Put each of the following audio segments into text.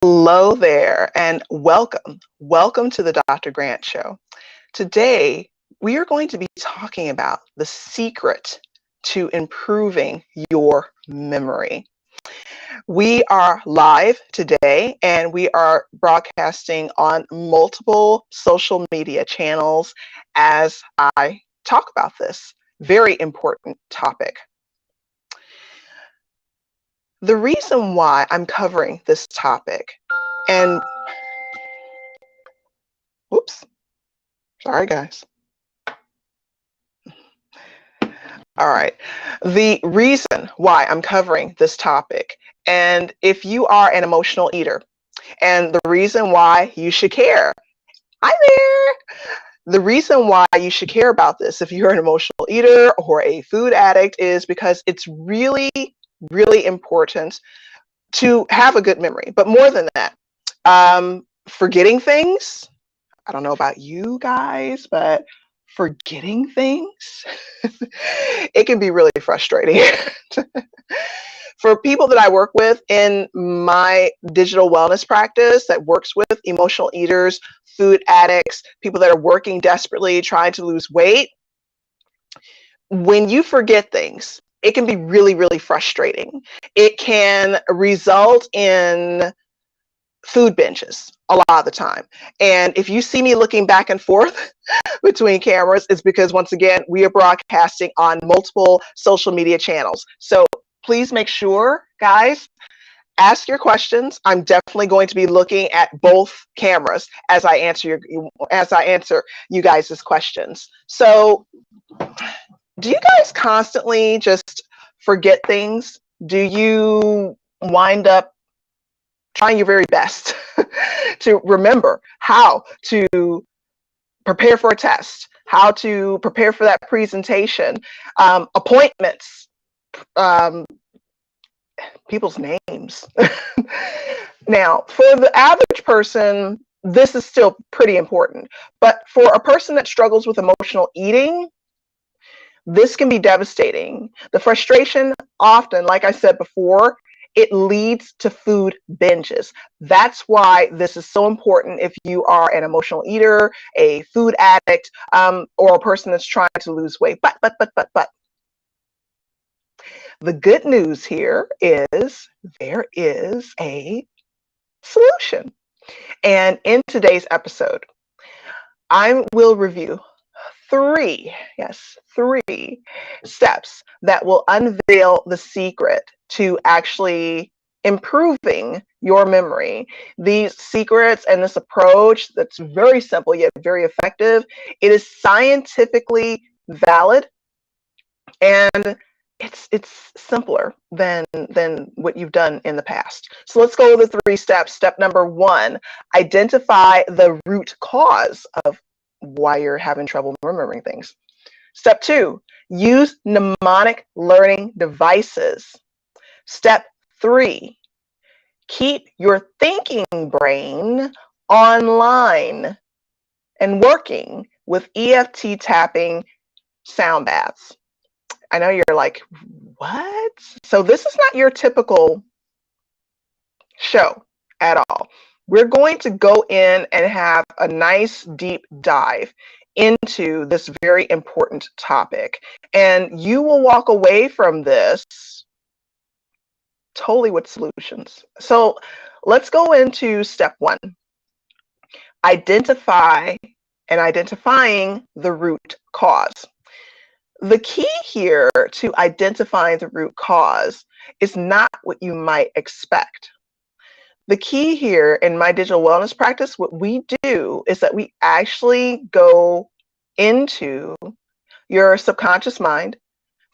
Hello there, and welcome. Welcome to the Dr. Grant Show. Today, we are going to be talking about the secret to improving your memory. We are live today, and we are broadcasting on multiple social media channels as I talk about this very important topic. The reason why I'm covering this topic, and oops, sorry guys. All right. The reason why I'm covering this topic, and if you are an emotional eater, and the reason why you should care, hi there. The reason why you should care about this, if you're an emotional eater or a food addict, is because it's really, really important to have a good memory. But more than that, forgetting things, I don't know about you guys, but forgetting things, it can be really frustrating. For people that I work with in my digital wellness practice that works with emotional eaters, food addicts, people that are working desperately trying to lose weight, when you forget things, it can be really, really frustrating. It can result in food binges a lot of the time. And if you see me looking back and forth between cameras, it's because, once again, we are broadcasting on multiple social media channels. So please make sure, guys, ask your questions. I'm definitely going to be looking at both cameras as I answer you guys' questions. So, do you guys constantly just forget things? Do you wind up trying your very best to remember how to prepare for a test, how to prepare for that presentation, appointments, um, people's names? Now, for the average person, this is still pretty important. But for a person that struggles with emotional eating, this can be devastating. The frustration often, like I said before, it leads to food binges. That's why this is so important if you are an emotional eater, a food addict, or a person that's trying to lose weight. But the good news here is there is a solution. And in today's episode, I will review three steps that will unveil the secret to actually improving your memory. These secrets and this approach that's very simple yet very effective, it is scientifically valid, and it's simpler than what you've done in the past. So let's go over the 3 steps. Step number 1, identify the root cause of why you're having trouble remembering things. Step 2, use mnemonic learning devices. Step 3, keep your thinking brain online and working with EFT tapping sound baths. I know you're like, what? So this is not your typical show at all. We're going to go in and have a nice deep dive into this very important topic. And you will walk away from this totally with solutions. So let's go into step 1. Identifying the root cause. The key here to identifying the root cause is not what you might expect. The key here in my digital wellness practice, what we do is that we actually go into your subconscious mind,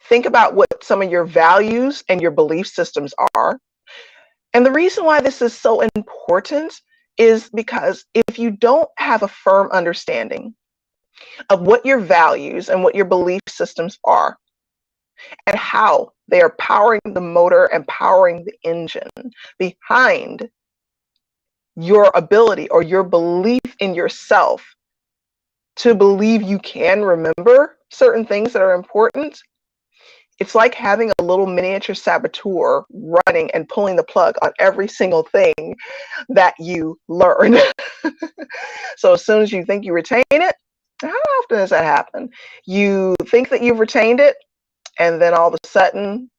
think about what some of your values and your belief systems are. And the reason why this is so important is because if you don't have a firm understanding of what your values and what your belief systems are and how they are powering the motor and powering the engine behind your ability or your belief in yourself to believe you can remember certain things that are important, It's like having a little miniature saboteur running and pulling the plug on every single thing that you learn. So as soon as you think you retain it, how often does that happen? You think that you've retained it, and then all of a sudden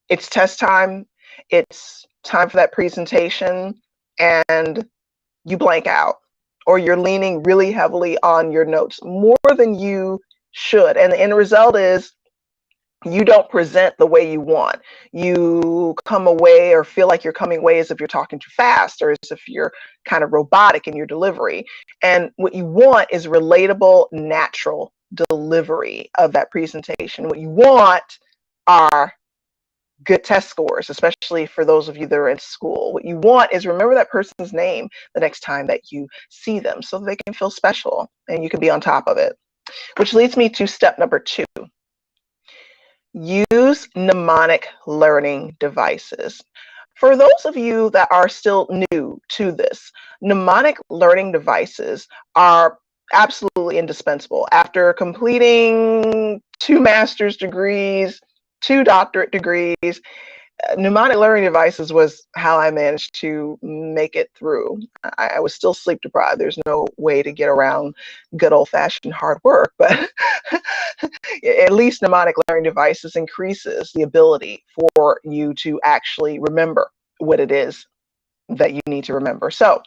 it's test time, it's time for that presentation, and you blank out, or you're leaning really heavily on your notes more than you should. And the end result is you don't present the way you want. You come away or feel like you're coming away as if you're talking too fast or as if you're kind of robotic in your delivery. And what you want is relatable, natural delivery of that presentation. What you want are good test scores, especially for those of you that are in school. What you want is remember that person's name the next time that you see them so that they can feel special and you can be on top of it. Which leads me to step number 2. Use mnemonic learning devices. For those of you that are still new to this, mnemonic learning devices are absolutely indispensable. After completing 2 master's degrees, 2 doctorate degrees, mnemonic learning devices was how I managed to make it through. I was still sleep deprived. There's no way to get around good old-fashioned hard work, but at least mnemonic learning devices increases the ability for you to actually remember what it is that you need to remember. So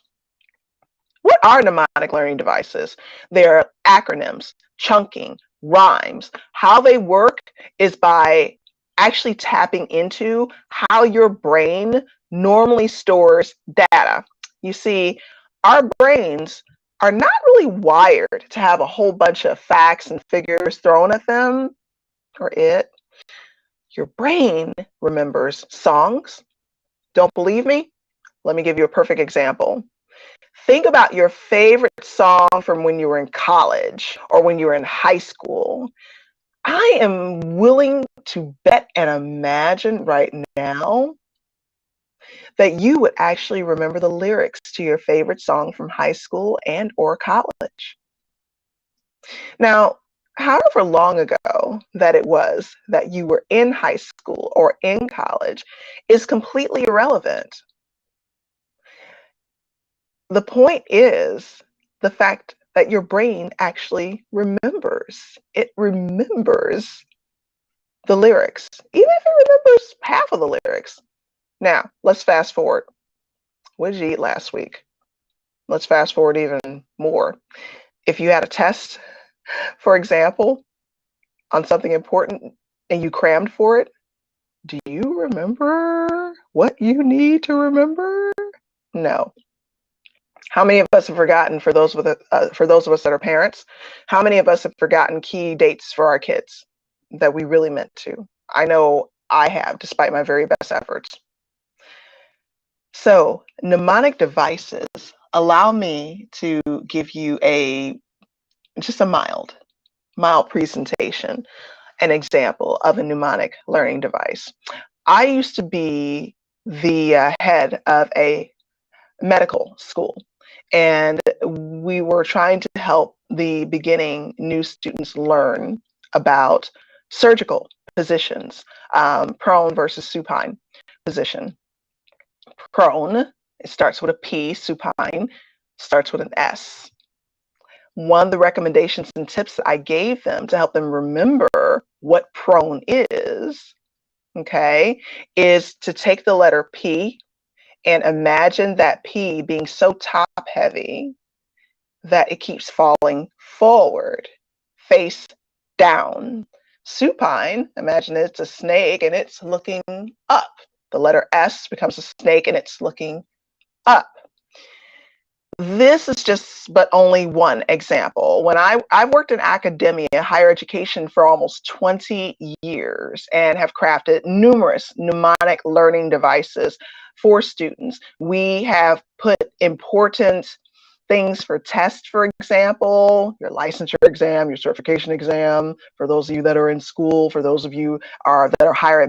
what are mnemonic learning devices? They're acronyms, chunking, rhymes. How they work is by actually tapping into how your brain normally stores data. You see, our brains are not really wired to have a whole bunch of facts and figures thrown at them or it. Your brain remembers songs. Don't believe me? Let me give you a perfect example. Think about your favorite song from when you were in college or when you were in high school. I am willing to bet and imagine right now that you would actually remember the lyrics to your favorite song from high school and or college. Now, however long ago that it was that you were in high school or in college is completely irrelevant. The point is the fact that your brain actually remembers. It remembers the lyrics, even if it remembers half of the lyrics. Now, let's fast forward. What did you eat last week? Let's fast forward even more. If you had a test, for example, on something important and you crammed for it, do you remember what you need to remember? No. How many of us have forgotten, for those of us that are parents, how many of us have forgotten key dates for our kids that we really meant to? I know I have, despite my very best efforts. So mnemonic devices allow me to give you just a mild presentation, an example of a mnemonic learning device. I used to be the head of a medical school, and we were trying to help the beginning new students learn about surgical positions, prone versus supine position. Prone, it starts with a P, supine starts with an S. One of the recommendations and tips that I gave them to help them remember what prone is, okay, is to take the letter P and imagine that P being so top heavy that it keeps falling forward, face down. Supine, imagine it's a snake and it's looking up. The letter S becomes a snake and it's looking up. This is just but only one example. When I've worked in academia, higher education for almost 20 years and have crafted numerous mnemonic learning devices for students. We have put important things for tests, for example, your licensure exam, your certification exam, for those of you that are in school, for those of you that are higher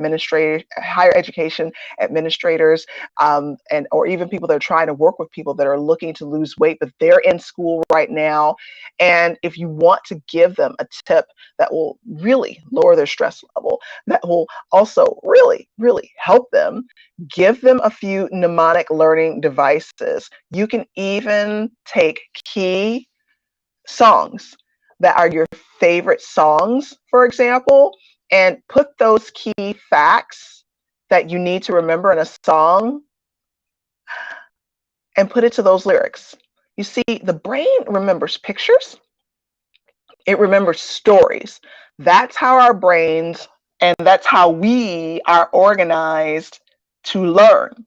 education administrators, and or even people that are trying to work with people that are looking to lose weight, but they're in school right now. And if you want to give them a tip that will really lower their stress level, that will also really, really help them, give them a few mnemonic learning devices. You can even take key songs that are your favorite songs, for example, and put those key facts that you need to remember in a song and put it to those lyrics. You see, the brain remembers pictures, it remembers stories. That's how our brains and that's how we are organized to learn.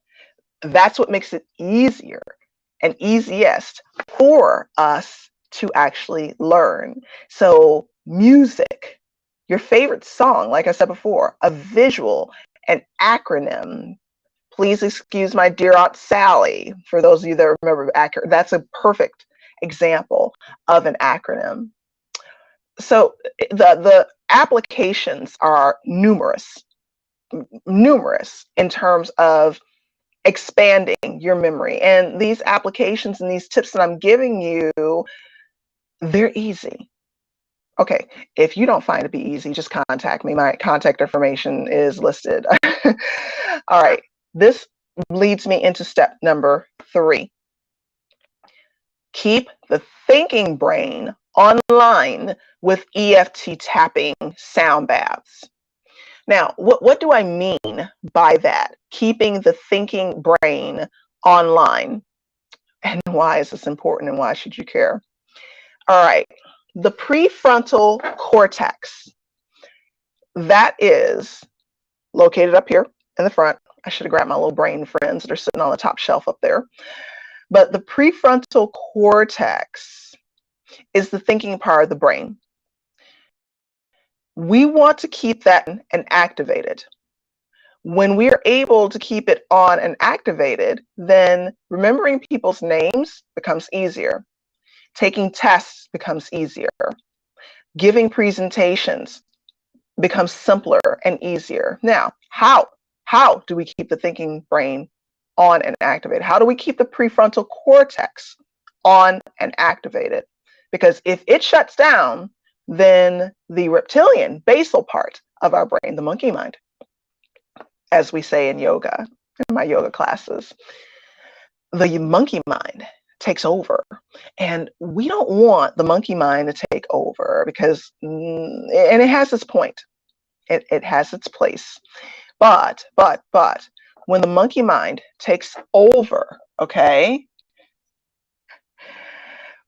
That's what makes it easier and easiest for us to actually learn. So, music, your favorite song, like I said before, a visual, an acronym. Please excuse my dear Aunt Sally. For those of you that remember, that's a perfect example of an acronym. So the applications are numerous in terms of expanding your memory. And these applications and these tips that I'm giving you, they're easy. Okay, if you don't find it be easy, just contact me. My contact information is listed. All right, this leads me into step number 3. Keep the thinking brain online with EFT tapping sound baths. Now, what do I mean by that? Keeping the thinking brain online. And why is this important and why should you care? All right, the prefrontal cortex, that is located up here in the front. I should have grabbed my little brain friends that are sitting on the top shelf up there. But the prefrontal cortex is the thinking part of the brain. We want to keep that and activated. When we're able to keep it on and activated, then remembering people's names becomes easier. Taking tests becomes easier. Giving presentations becomes simpler and easier. Now, how do we keep the thinking brain on and activated? How do we keep the prefrontal cortex on and activated? Because if it shuts down, then the reptilian basal part of our brain, the monkey mind, as we say in yoga, in my yoga classes, the monkey mind takes over. And we don't want the monkey mind to take over because, and it has its point, it has its place. But when the monkey mind takes over, okay,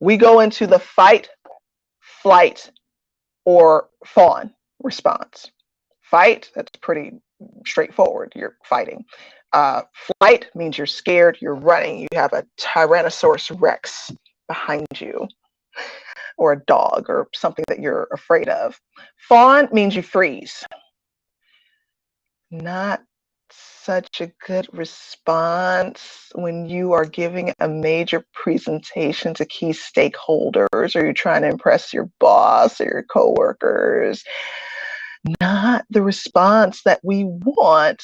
we go into the fight, flight, or fawn response. Fight, that's pretty straightforward. You're fighting. Flight means you're scared, you're running, you have a Tyrannosaurus Rex behind you, or a dog, or something that you're afraid of. Fawn means you freeze. Not such a good response when you are giving a major presentation to key stakeholders, or you're trying to impress your boss or your coworkers. Not the response that we want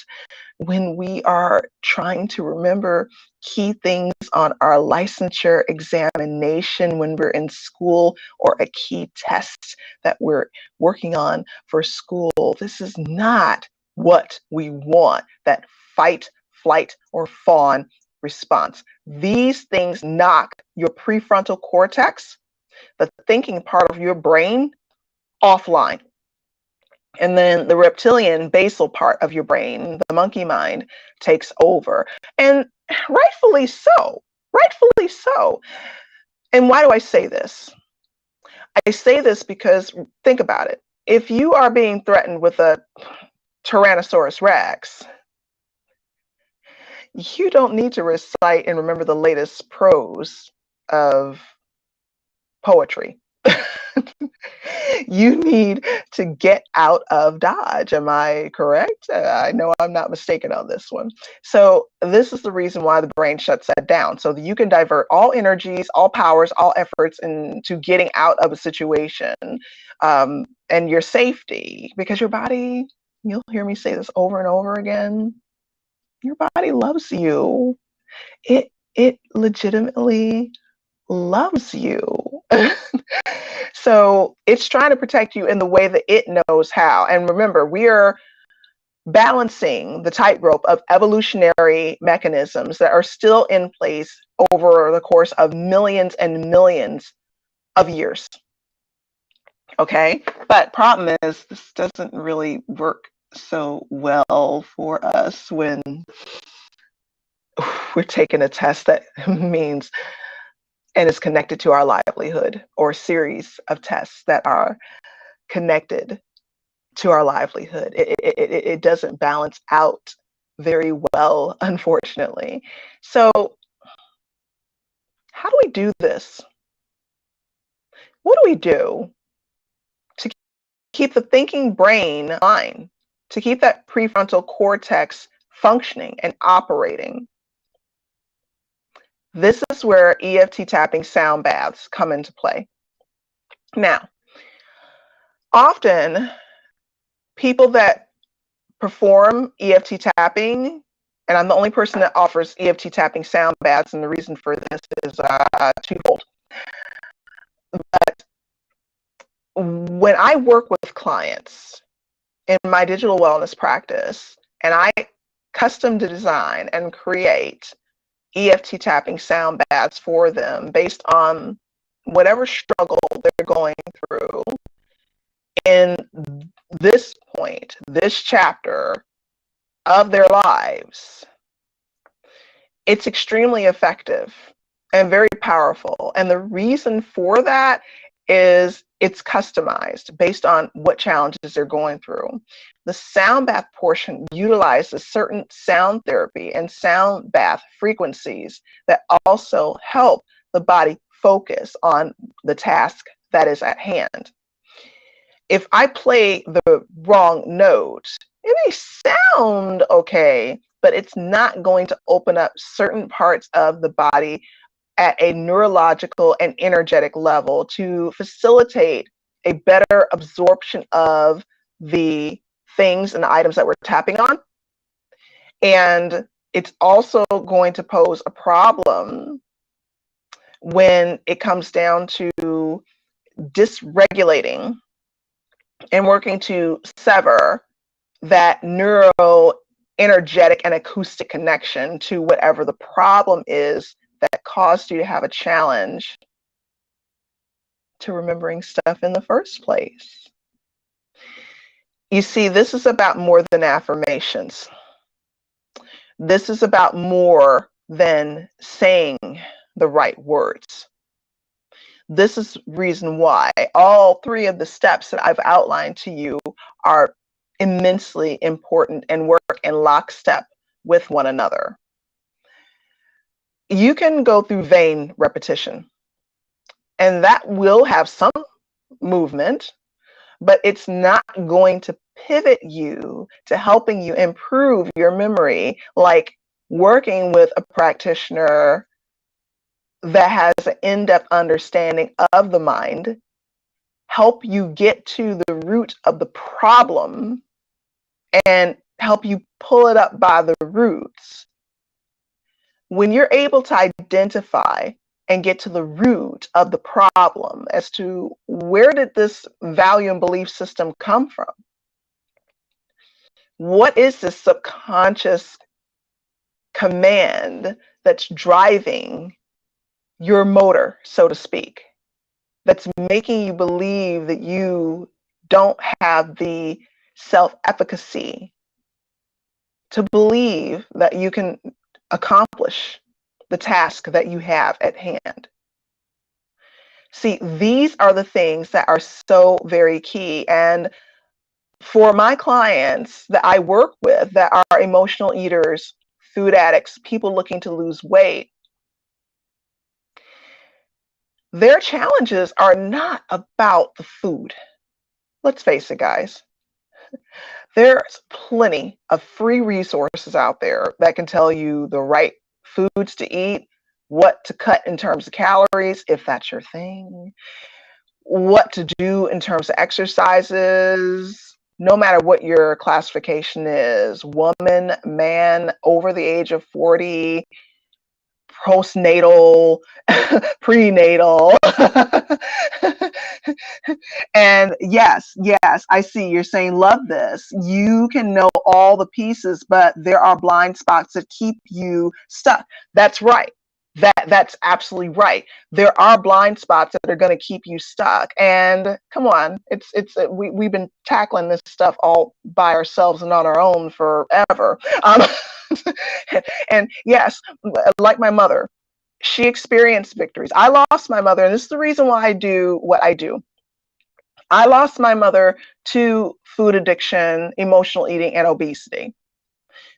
when we are trying to remember key things on our licensure examination when we're in school, or a key test that we're working on for school. This is not what we want, that fight, flight, or fawn response. These things knock your prefrontal cortex, the thinking part of your brain, offline. And then the reptilian basal part of your brain, the monkey mind, takes over. And rightfully so. Rightfully so. And why do I say this? I say this because, think about it. If you are being threatened with a Tyrannosaurus Rex, you don't need to recite and remember the latest prose of poetry. You need to get out of Dodge. Am I correct? I know I'm not mistaken on this one. So this is the reason why the brain shuts that down, so that you can divert all energies, all powers, all efforts into getting out of a situation, and your safety, because your body, you'll hear me say this over and over again, your body loves you. It legitimately loves you. So it's trying to protect you in the way that it knows how. And remember, we are balancing the tightrope of evolutionary mechanisms that are still in place over the course of millions and millions of years. Okay, but problem is, this doesn't really work so well for us when we're taking a test that means and is connected to our livelihood, or a series of tests that are connected to our livelihood. It doesn't balance out very well, unfortunately. So how do we do this? What do we do to keep the thinking brain aligned, to keep that prefrontal cortex functioning and operating? This is where EFT tapping sound baths come into play. Now, often people that perform EFT tapping, and I'm the only person that offers EFT tapping sound baths, and the reason for this is twofold. But when I work with clients in my digital wellness practice, and I custom design and create EFT tapping sound baths for them based on whatever struggle they're going through in this point, this chapter of their lives, it's extremely effective and very powerful. And the reason for that is it's customized based on what challenges they're going through. The sound bath portion utilizes certain sound therapy and sound bath frequencies that also help the body focus on the task that is at hand. If I play the wrong note, it may sound okay, but it's not going to open up certain parts of the body at a neurological and energetic level to facilitate a better absorption of the things and the items that we're tapping on. And it's also going to pose a problem when it comes down to dysregulating and working to sever that neuro energetic and acoustic connection to whatever the problem is that caused you to have a challenge to remembering stuff in the first place. You see, this is about more than affirmations. This is about more than saying the right words. This is reason why all three of the steps that I've outlined to you are immensely important and work in lockstep with one another. You can go through vain repetition, and that will have some movement, but it's not going to pivot you to helping you improve your memory like working with a practitioner that has an in-depth understanding of the mind, help you get to the root of the problem and help you pull it up by the roots. When you're able to identify and get to the root of the problem as to where did this value and belief system come from? What is this subconscious command that's driving your motor, so to speak, that's making you believe that you don't have the self-efficacy to believe that you can accomplish the task that you have at hand? See, these are the things that are so very key. And for my clients that I work with that are emotional eaters, food addicts, people looking to lose weight, their challenges are not about the food. Let's face it, guys. There's plenty of free resources out there that can tell you the right foods to eat, what to cut in terms of calories, if that's your thing, what to do in terms of exercises, no matter what your classification is, woman, man, over the age of 40, postnatal, prenatal. And yes, I see you're saying love this. You can know all the pieces, but there are blind spots that keep you stuck. That's right. That's absolutely right. There are blind spots that are going to keep you stuck. And come on, we've been tackling this stuff all by ourselves and on our own forever. And yes, like my mother, she experienced victories. I lost my mother, and this is the reason why I do what I do. I lost my mother to food addiction, emotional eating, and obesity.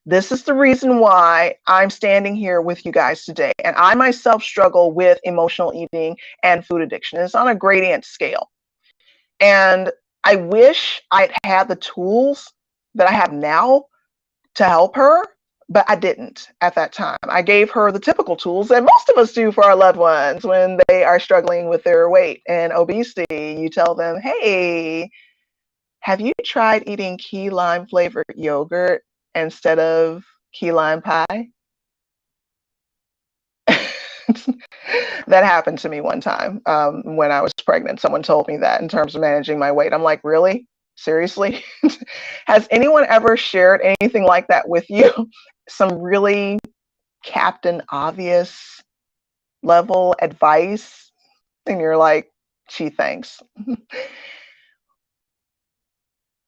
This is the reason why I'm standing here with you guys today. And I myself struggle with emotional eating and food addiction. It's on a gradient scale. And I wish I'd had the tools that I have now to help her, but I didn't at that time. I gave her the typical tools that most of us do for our loved ones when they are struggling with their weight and obesity. You tell them, hey, have you tried eating key lime flavored yogurt instead of key lime pie? That happened to me one time when I was pregnant. Someone told me that in terms of managing my weight. I'm like, really? Seriously? Has anyone ever shared anything like that with you? Some really Captain Obvious level advice? And you're like, gee, thanks.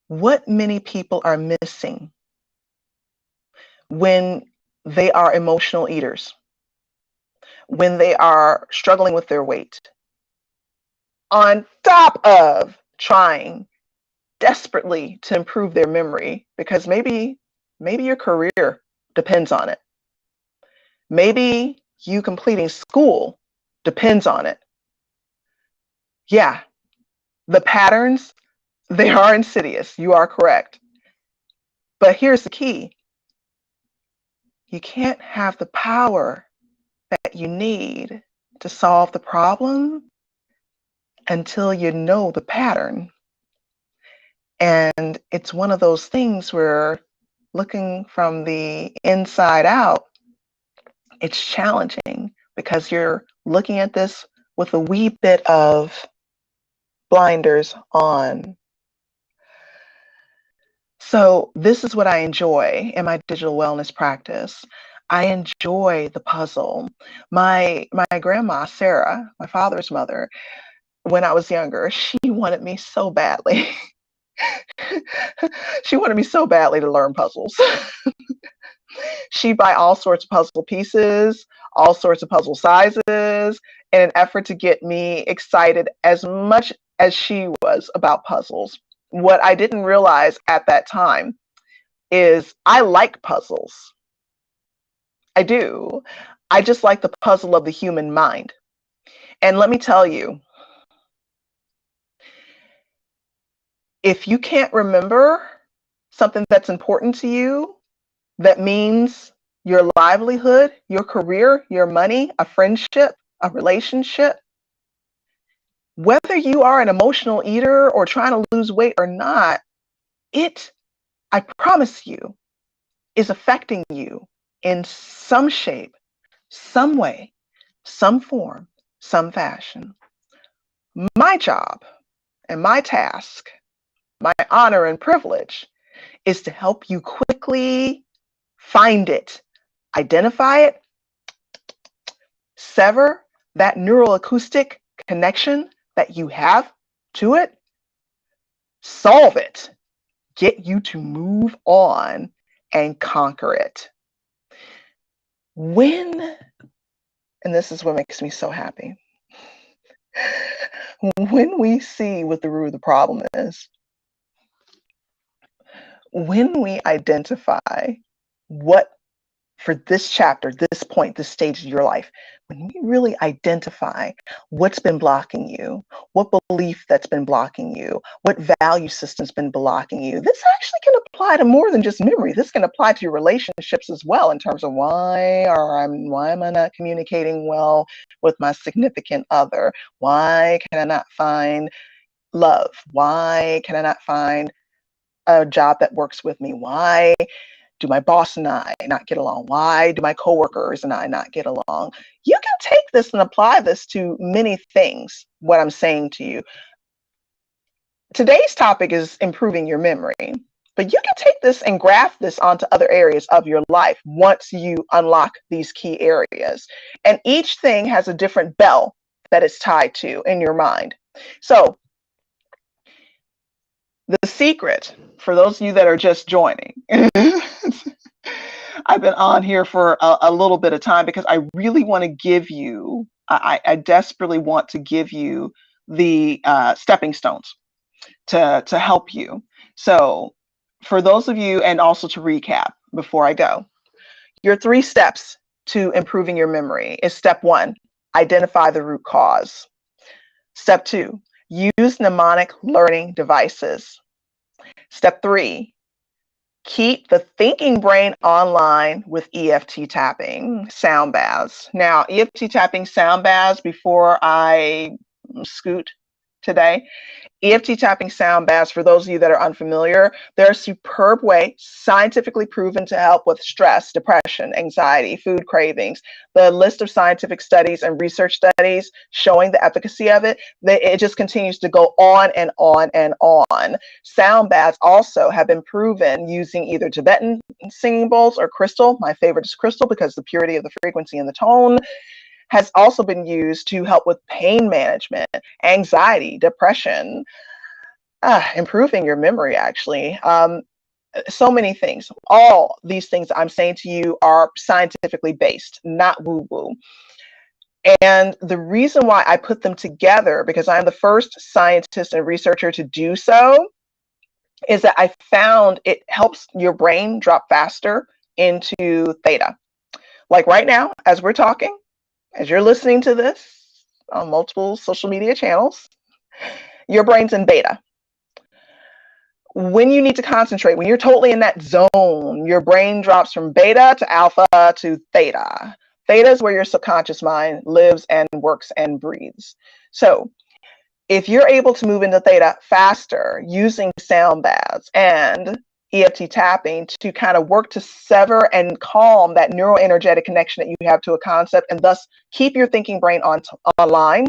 What many people are missing when they are emotional eaters, when they are struggling with their weight, on top of trying desperately to improve their memory, because maybe your career depends on it. Maybe you completing school depends on it. Yeah, the patterns, they are insidious. You are correct. But here's the key. You can't have the power that you need to solve the problem until you know the pattern. And it's one of those things where looking from the inside out, it's challenging because you're looking at this with a wee bit of blinders on. So this is what I enjoy in my digital wellness practice. I enjoy the puzzle. My grandma, Sarah, my father's mother, when I was younger, she wanted me so badly. She wanted me so badly to learn puzzles. She'd buy all sorts of puzzle pieces, all sorts of puzzle sizes, in an effort to get me excited as much as she was about puzzles. What I didn't realize at that time is I like puzzles. I do. I just like the puzzle of the human mind. And let me tell you, if you can't remember something that's important to you, that means your livelihood, your career, your money, a friendship, a relationship, whether you are an emotional eater or trying to lose weight or not, it, I promise you, is affecting you in some shape, some way, some form, some fashion. My job and my task, my honor and privilege is to help you quickly find it, identify it, sever that neuroacoustic connection that you have to it, solve it, get you to move on and conquer it. When, and this is what makes me so happy, when we see what the root of the problem is, when we identify what for this chapter, this point, this stage of your life, when you really identify what's been blocking you, what belief that's been blocking you, what value system's been blocking you, this actually can apply to more than just memory. This can apply to your relationships as well, in terms of why am I not communicating well with my significant other? Why can I not find love? Why can I not find a job that works with me? Why do my boss and I not get along? Why do my coworkers and I not get along? You can take this and apply this to many things, what I'm saying to you. Today's topic is improving your memory, but you can take this and graft this onto other areas of your life once you unlock these key areas. And each thing has a different bell that it's tied to in your mind. So the secret, for those of you that are just joining, I've been on here for a little bit of time because I really want to give you, I desperately want to give you the stepping stones to help you. So for those of you, and also to recap before I go, your 3 steps to improving your memory is: step 1, identify the root cause. Step 2, use mnemonic learning devices. Step 3, keep the thinking brain online with EFT tapping, sound baths. Now, EFT tapping, sound baths, before I scoot today, EFT tapping sound baths, for those of you that are unfamiliar, they're a superb way, scientifically proven, to help with stress, depression, anxiety, food cravings. The list of scientific studies and research studies showing the efficacy of it, it just continues to go on and on and on. Sound baths also have been proven using either Tibetan singing bowls or crystal. My favorite is crystal because the purity of the frequency and the tone has also been used to help with pain management, anxiety, depression, improving your memory, actually. So many things. All these things I'm saying to you are scientifically based, not woo-woo. And the reason why I put them together, because I'm the first scientist and researcher to do so, is that I found it helps your brain drop faster into theta. Like right now, as we're talking, as you're listening to this on multiple social media channels, your brain's in beta. When you need to concentrate, when you're totally in that zone, your brain drops from beta to alpha to theta. Theta is where your subconscious mind lives and works and breathes. So if you're able to move into theta faster using sound baths and EFT tapping to kind of work to sever and calm that neuroenergetic connection that you have to a concept, and thus keep your thinking brain online,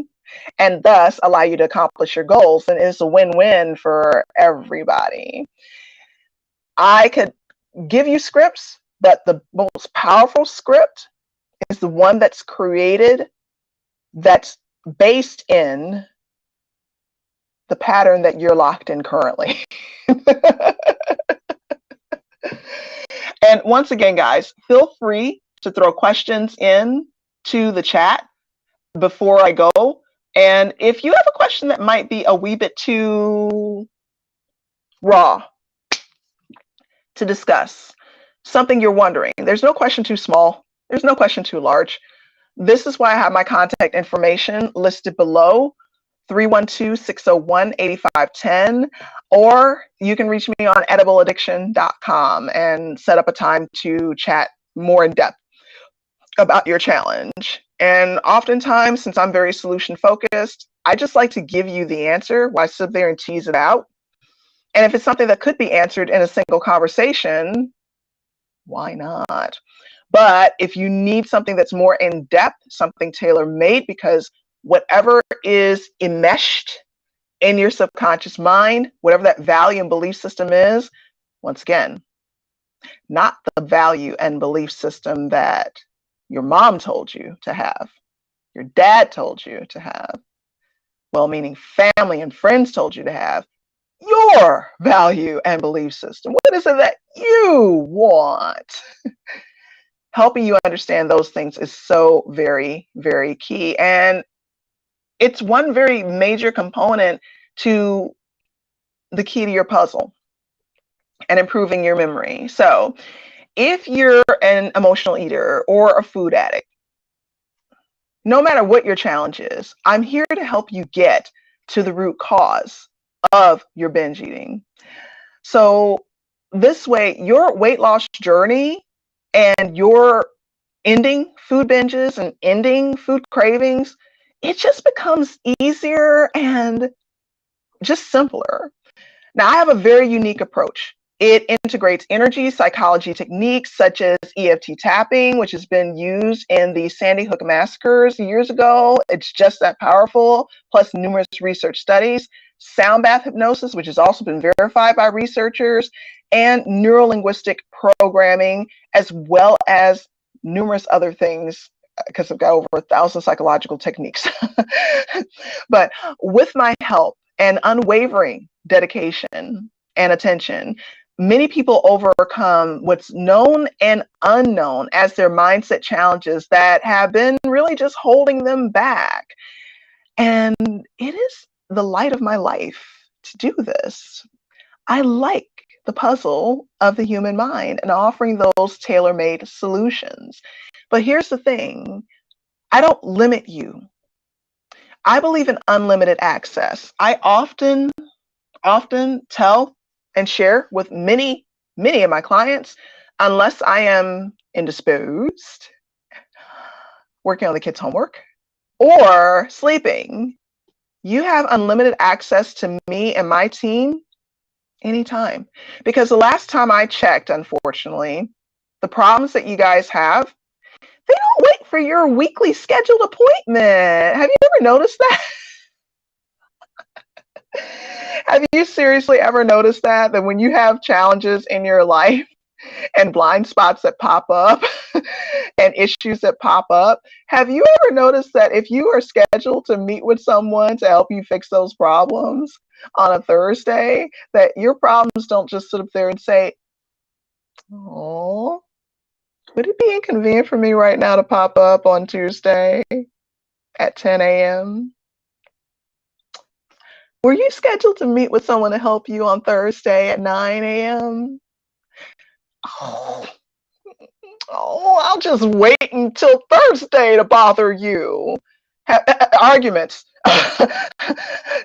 and thus allow you to accomplish your goals, then it's a win-win for everybody. I could give you scripts, but the most powerful script is the one that's created, that's based in the pattern that you're locked in currently. And once again, guys, feel free to throw questions in to the chat before I go. And if you have a question that might be a wee bit too raw to discuss, something you're wondering, there's no question too small, there's no question too large. This is why I have my contact information listed below: 312-601-8510, or you can reach me on edibleaddiction.com and set up a time to chat more in depth about your challenge. And oftentimes, since I'm very solution focused, I just like to give you the answer. Why sit there and tease it out? And if it's something that could be answered in a single conversation, why not? But if you need something that's more in depth, something tailor made, because whatever is enmeshed in your subconscious mind, whatever that value and belief system is, once again, not the value and belief system that your mom told you to have, your dad told you to have, well-meaning family and friends told you to have, your value and belief system. What is it that you want? Helping you understand those things is so very, very key. And it's one very major component to the key to your puzzle and improving your memory. So If you're an emotional eater or a food addict, no matter what your challenge is, I'm here to help you get to the root cause of your binge eating. So this way, your weight loss journey and your ending food binges and ending food cravings, it just becomes easier and just simpler. Now, I have a very unique approach. It integrates energy psychology techniques such as EFT tapping, which has been used in the Sandy Hook massacres years ago. It's just that powerful, plus numerous research studies. Sound bath hypnosis, which has also been verified by researchers, and neurolinguistic programming, as well as numerous other things, because I've got over 1,000 psychological techniques. But with my help and unwavering dedication and attention, many people overcome what's known and unknown as their mindset challenges that have been really just holding them back. And it is the light of my life to do this. I like the puzzle of the human mind and offering those tailor made solutions. But here's the thing, I don't limit you. I believe in unlimited access. I often tell and share with many of my clients, unless I am indisposed, working on the kids' homework, or sleeping, you have unlimited access to me and my team anytime. Because the last time I checked, unfortunately, the problems that you guys have, they don't wait for your weekly scheduled appointment. Have you ever noticed that? Have you seriously ever noticed that when you have challenges in your life and blind spots that pop up and issues that pop up, have you ever noticed that if you are scheduled to meet with someone to help you fix those problems on a Thursday, that your problems don't just sit up there and say, oh, would it be inconvenient for me right now to pop up on Tuesday at 10 a.m.? Were you scheduled to meet with someone to help you on Thursday at 9 a.m.? Oh, I'll just wait until Thursday to bother you. Arguments,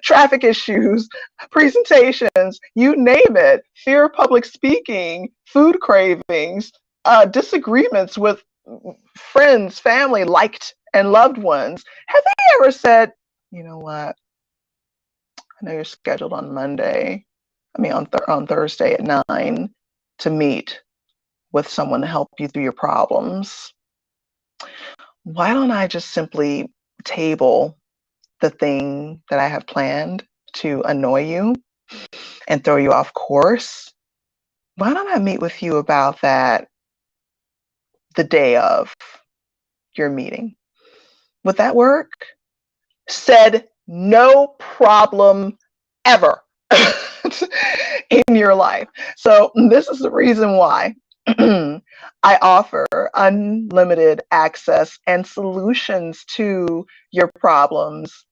traffic issues, presentations, you name it, fear of public speaking, food cravings, disagreements with friends, family, liked and loved ones. Have they ever said, you know what? I know you're scheduled on Monday. I mean, on Thursday at 9 to meet with someone to help you through your problems. Why don't I just simply table the thing that I have planned to annoy you and throw you off course? Why don't I meet with you about that the day of your meeting? Would that work? Said no problem ever in your life. So this is the reason why I offer unlimited access and solutions to your problems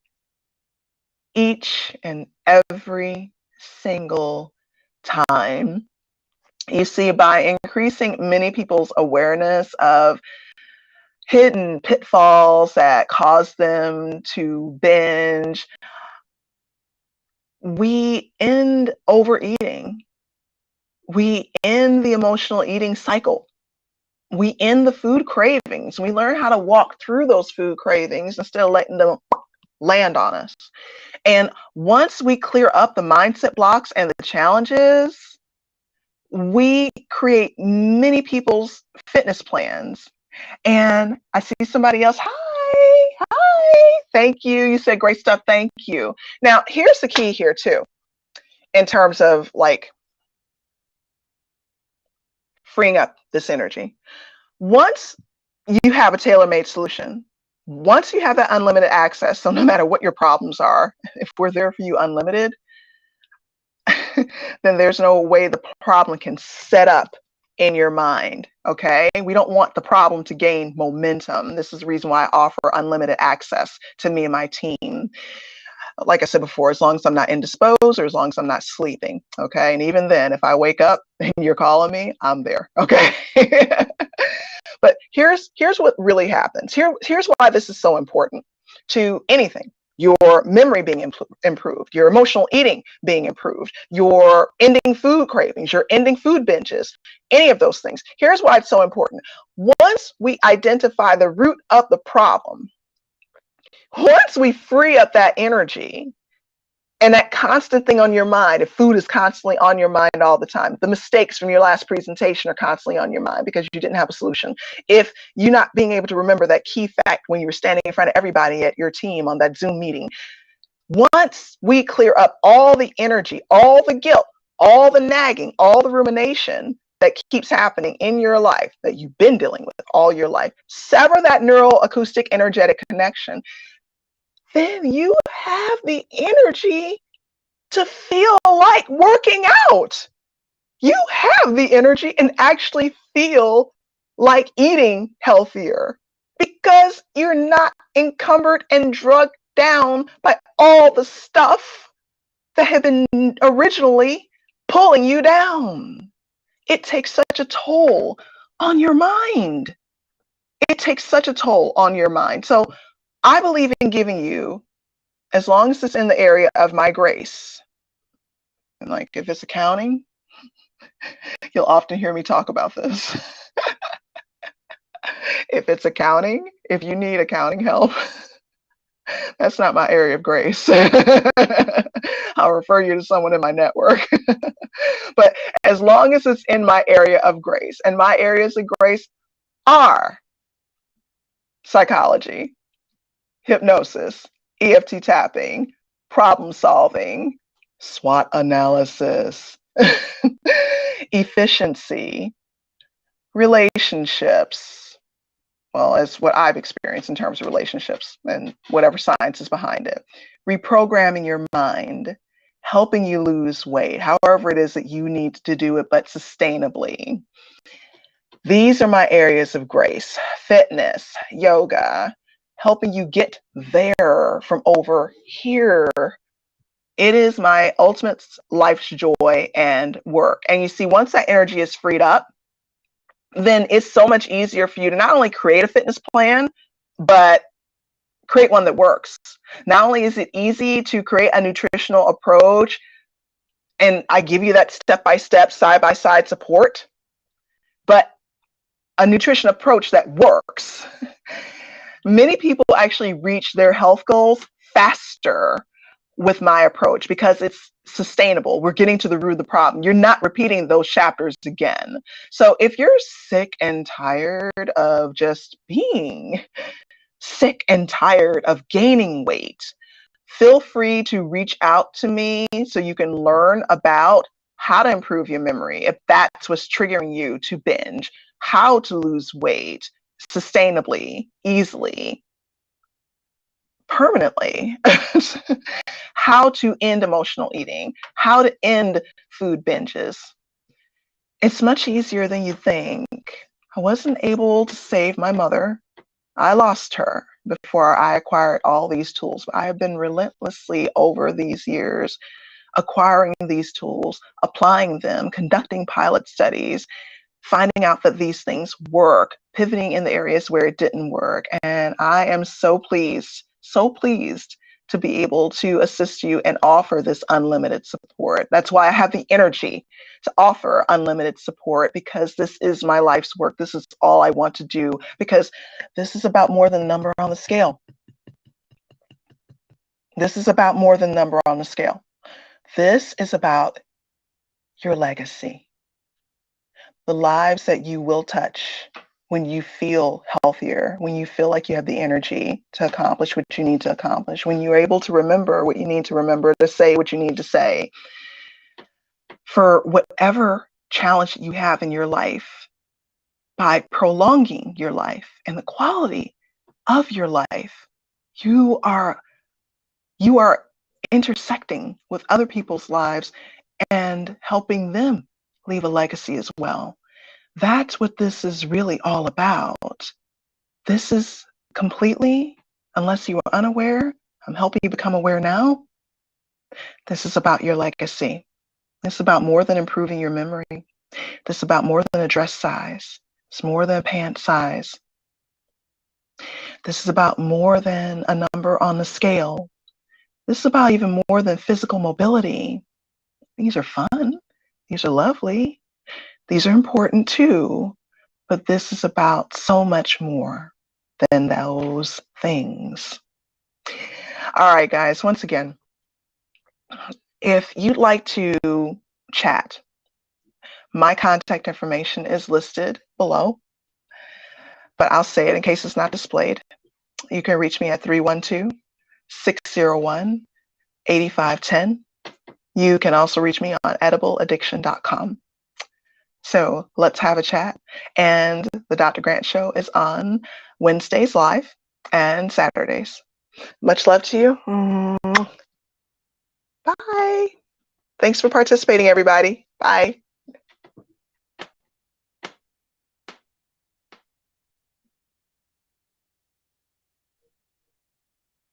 each and every single time. You see, by increasing many people's awareness of hidden pitfalls that cause them to binge, we end overeating. We end the emotional eating cycle. We end the food cravings. We learn how to walk through those food cravings instead of letting them land on us. And once we clear up the mindset blocks and the challenges, we create many people's fitness plans. And I see somebody else. Hi, thank you. You said great stuff. Thank you. Now, here's the key here too, in terms of like freeing up this energy. Once you have a tailor-made solution, once you have that unlimited access, so no matter what your problems are, if we're there for you unlimited, then there's no way the problem can set up in your mind. Okay, we don't want the problem to gain momentum. This is the reason why I offer unlimited access to me and my team. like I said before, as long as I'm not indisposed or as long as I'm not sleeping. Okay. And even then, if I wake up and you're calling me, I'm there. Okay. But here's what really happens. Here's why this is so important to anything. Your memory being improved, your emotional eating being improved, your ending food cravings, your ending food binges, any of those things. Here's why it's so important. Once we identify the root of the problem, once we free up that energy, and that constant thing on your mind, if food is constantly on your mind all the time, the mistakes from your last presentation are constantly on your mind because you didn't have a solution. If you're not being able to remember that key fact when you were standing in front of everybody at your team on that Zoom meeting, once we clear up all the energy, all the guilt, all the nagging, all the rumination that keeps happening in your life that you've been dealing with all your life, sever that neural acoustic energetic connection, then you have the energy to feel like working out. You have the energy and actually feel like eating healthier because you're not encumbered and drugged down by all the stuff that had been originally pulling you down. It takes such a toll on your mind. It takes such a toll on your mind. So I believe in giving you, as long as it's in the area of my grace, and like if it's accounting, you'll often hear me talk about this. If it's accounting, if you need accounting help, that's not my area of grace. I'll refer you to someone in my network. But as long as it's in my area of grace, and my areas of grace are psychology, hypnosis, EFT tapping, problem solving, SWOT analysis, efficiency, relationships. Well, as what I've experienced in terms of relationships and whatever science is behind it. Reprogramming your mind, helping you lose weight, however it is that you need to do it, but sustainably. These are my areas of grace: fitness, yoga, helping you get there from over here. It is my ultimate life's joy and work. And you see, once that energy is freed up, then it's so much easier for you to not only create a fitness plan, but create one that works. Not only is it easy to create a nutritional approach, and I give you that step-by-step, side-by-side support, but a nutrition approach that works. Many people actually reach their health goals faster with my approach because it's sustainable. We're getting to the root of the problem. You're not repeating those chapters again. So if you're sick and tired of just being sick and tired of gaining weight, feel free to reach out to me so you can learn about how to improve your memory if that's what's triggering you to binge, how to lose weight sustainably, easily, permanently, how to end emotional eating, how to end food binges. It's much easier than you think. I wasn't able to save my mother. I lost her before I acquired all these tools. But I have been relentlessly over these years acquiring these tools, applying them, conducting pilot studies, finding out that these things work, pivoting in the areas where it didn't work. And I am so pleased to be able to assist you and offer this unlimited support. That's why I have the energy to offer unlimited support, because this is my life's work. This is all I want to do, because this is about more than the number on the scale. This is about more than the number on the scale. This is about your legacy, the lives that you will touch when you feel healthier, when you feel like you have the energy to accomplish what you need to accomplish, when you're able to remember what you need to remember, to say what you need to say, for whatever challenge you have in your life, by prolonging your life and the quality of your life, you are intersecting with other people's lives and helping them leave a legacy as well. That's what this is really all about. This is completely, unless you are unaware, I'm helping you become aware now. This is about your legacy. This is about more than improving your memory. This is about more than a dress size. It's more than a pant size. This is about more than a number on the scale. This is about even more than physical mobility. These are fun. These are lovely. These are important too. But this is about so much more than those things. All right, guys, once again, if you'd like to chat, my contact information is listed below, but I'll say it in case it's not displayed. You can reach me at 312-601-8510. You can also reach me on edibleaddiction.com. So let's have a chat. And the Dr. Grant Show is on Wednesdays live and Saturdays. Much love to you. Bye. Thanks for participating, everybody. Bye.